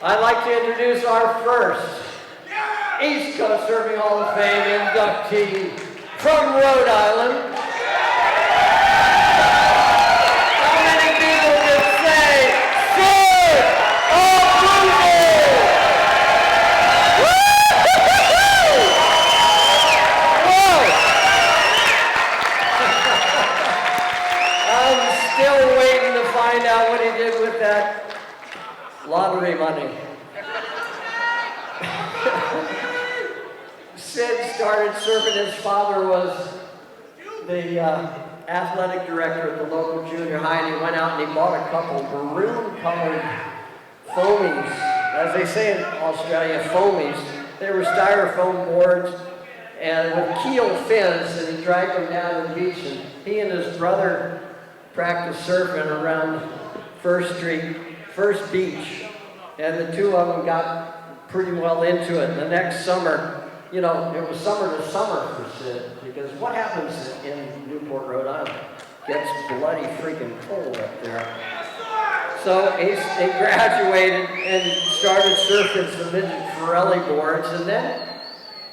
I'd like to introduce our first East Coast Surfing Hall of Fame inductee from Rhode Island. How many people can say Sid Abruzzi? Whoa! I'm still waiting to find out what he did with that lottery money. Sid started surfing. His father was the athletic director at the local junior high, and he went out and he bought a couple maroon-colored foamies. As they say in Australia, foamies. They were styrofoam boards and with keel fins, and he dragged them down to the beach. And he and his brother practiced surfing around First Street, First Beach, and the two of them got pretty well into it. The next summer, you know, it was summer to summer for Sid, because what happens in Newport, Rhode Island? Gets bloody freaking cold up there. So he graduated and started surfing some midget Pirelli boards, and then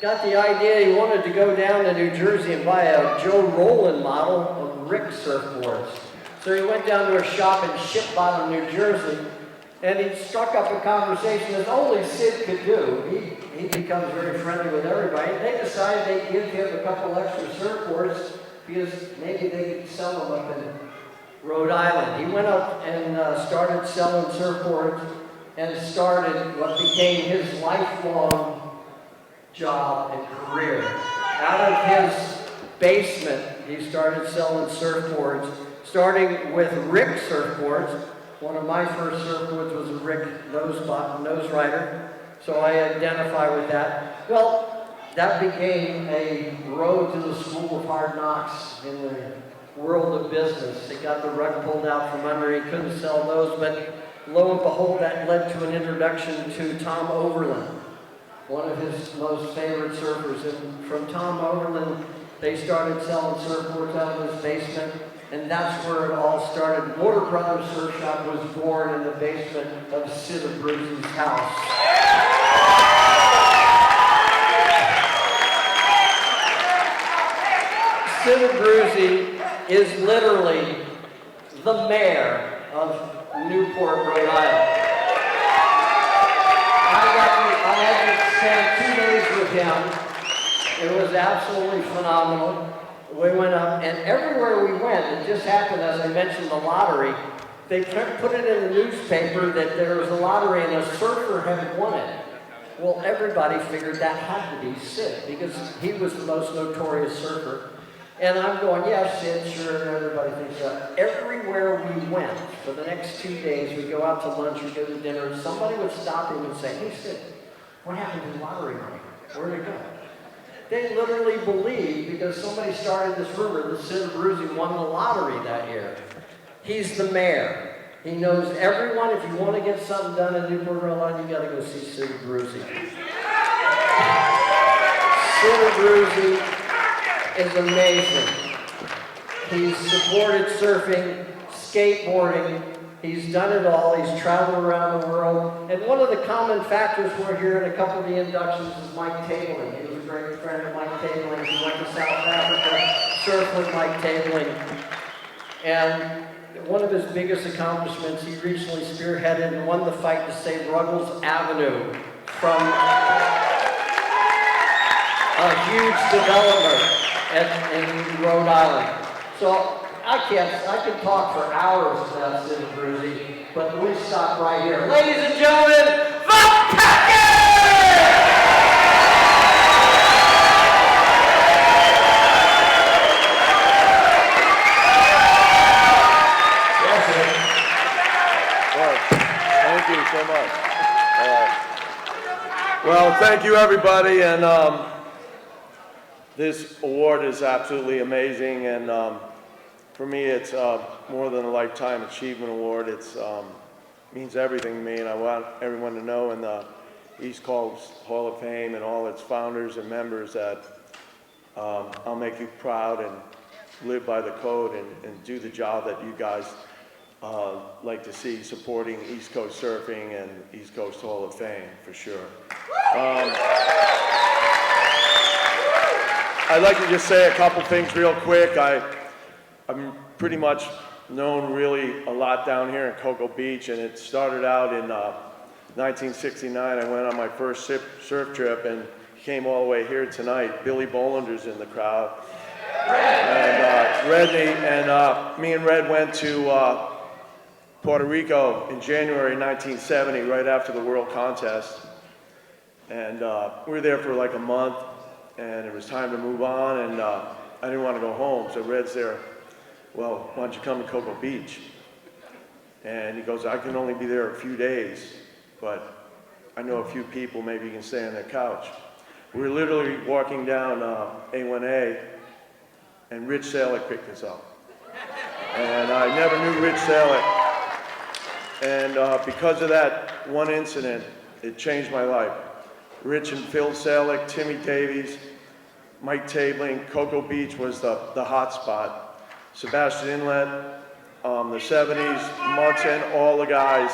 got the idea he wanted to go down to New Jersey and buy a Joe Rowland model of Rick surfboards. So he went down to a shop in Ship Bottom, New Jersey, and he struck up a conversation that only Sid could do. He becomes very friendly with everybody. They decided they'd give him a couple extra surfboards because maybe they could sell them up in Rhode Island. He went up and started selling surfboards and started what became his lifelong job and career. Out of his basement, he started selling surfboards, starting with Rick surfboards. One of my first surfboards was a Rick nose rider, so I identify with that. Well, that became a road to the School of Hard Knocks in the world of business. They got the rug pulled out from under. He couldn't sell those, but lo and behold, that led to an introduction to Tom Overland, one of his most favorite surfers. And from Tom Overland, they started selling surfboards out of his basement, and that's where it all started. Motor Brothers Surf Shop was born in the basement of Sid Abruzzi's house. Sid Abruzzi is literally the mayor of Newport, Rhode Island. I had to spend 2 days with him. It was absolutely phenomenal. We went up, and everywhere we went, it just happened, as I mentioned, the lottery. They put it in the newspaper that there was a lottery and a surfer had won it. Well, everybody figured that had to be Sid, because he was the most notorious surfer. And I'm going, yeah, Sid, sure, everybody thinks that. Everywhere we went, for the next 2 days, we go out to lunch, we go to dinner, somebody would stop him and say, hey, Sid, what happened to the lottery money? Where'd it go? They literally believe, because somebody started this rumor, that Sid Abruzzi won the lottery that year. He's the mayor. He knows everyone. If you want to get something done in Newport, Rhode Island, you got to go see Sid Abruzzi. Sid Abruzzi is amazing. He's supported surfing, skateboarding. He's done it all. He's traveled around the world. And one of the common factors we're here in a couple of the inductions is Mike Tabling. He was a great friend of Mike Tabling. He went to South Africa, surfed with Mike Tabling. And one of his biggest accomplishments, he recently spearheaded and won the fight to save Ruggles Avenue from a huge development in Rhode Island. So I can talk for hours about Sid Abruzzi, but we stop right here. Ladies and gentlemen, the Packers! Thank you so much. Well, thank you everybody, and this award is absolutely amazing, and for me it's more than a Lifetime Achievement Award. It means everything to me, and I want everyone to know in the East Coast Hall of Fame and all its founders and members that I'll make you proud and live by the code and do the job that you guys like to see supporting East Coast surfing and East Coast Hall of Fame, for sure. I'd like to just say a couple things real quick. I'm pretty much known really a lot down here in Cocoa Beach, and it started out in 1969. I went on my first surf trip and came all the way here tonight. Billy Bolander's in the crowd. And Redney and me and Red went to Puerto Rico in January 1970, right after the World Contest. And we were there for like a month, and it was time to move on, and I didn't want to go home, so Red's there. Well, why don't you come to Cocoa Beach? And he goes, I can only be there a few days, but I know a few people, maybe you can stay on their couch. We were literally walking down A1A, and Rich Salick picked us up. And I never knew Rich Salick. And because of that one incident, it changed my life. Rich and Phil Salick, Timmy Davies, Mike Tabling, Cocoa Beach was the hot spot. Sebastian Inlet, the 70s, Munson, all the guys.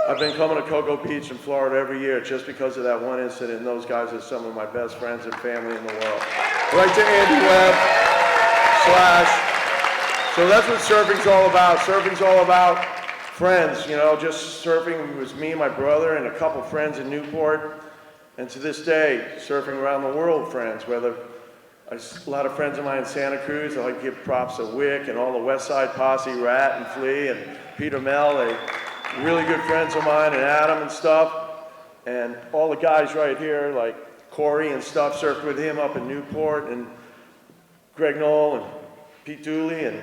I've been coming to Cocoa Beach in Florida every year just because of that one incident, and those guys are some of my best friends and family in the world. Right to Andy Webb, Slash. So that's what surfing's all about. Surfing's all about friends, you know, just surfing. It was me and my brother and a couple friends in Newport. And to this day, surfing around the world friends, whether a lot of friends of mine in Santa Cruz. I like to give props to Wick and all the West Side Posse, Rat and Flea and Peter Mel. They really good friends of mine, and Adam and stuff. And all the guys right here, like Corey and stuff, surfed with him up in Newport, and Greg Knoll and Pete Dooley and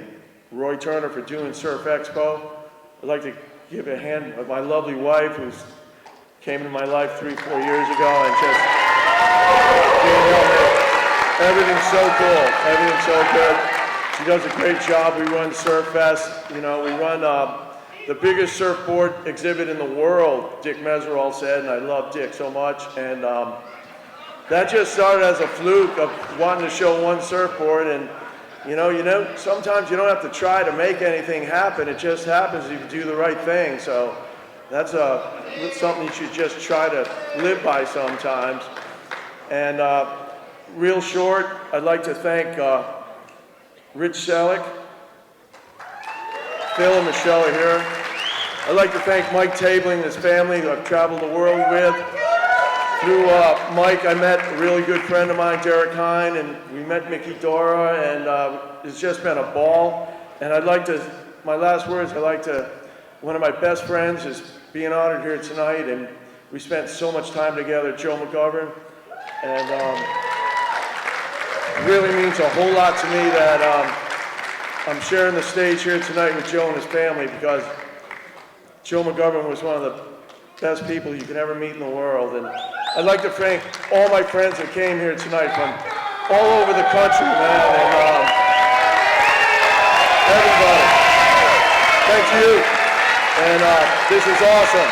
Roy Turner for doing Surf Expo. I'd like to give a hand to my lovely wife who came into my life 3-4 years ago and just everything's so cool. Everything's so good. She does a great job. We run Surf Fest. You know, we run the biggest surfboard exhibit in the world, Dick Meserol said, and I love Dick so much. And that just started as a fluke of wanting to show one surfboard. And you know, sometimes you don't have to try to make anything happen. It just happens if you do the right thing. So that's something you should just try to live by sometimes. And real short, I'd like to thank Rich Salick, Phil and Michelle are here. I'd like to thank Mike Tabling and his family who I've traveled the world with. Through Mike, I met a really good friend of mine, Derek Hine, and we met Mickey Dora, and it's just been a ball. And I'd like to, my last words, one of my best friends is being honored here tonight, and we spent so much time together, Joe McGovern, and it really means a whole lot to me that I'm sharing the stage here tonight with Joe and his family, because Joe McGovern was one of the best people you can ever meet in the world. And I'd like to thank all my friends that came here tonight from all over the country, man, and everybody. Thank you. And this is awesome.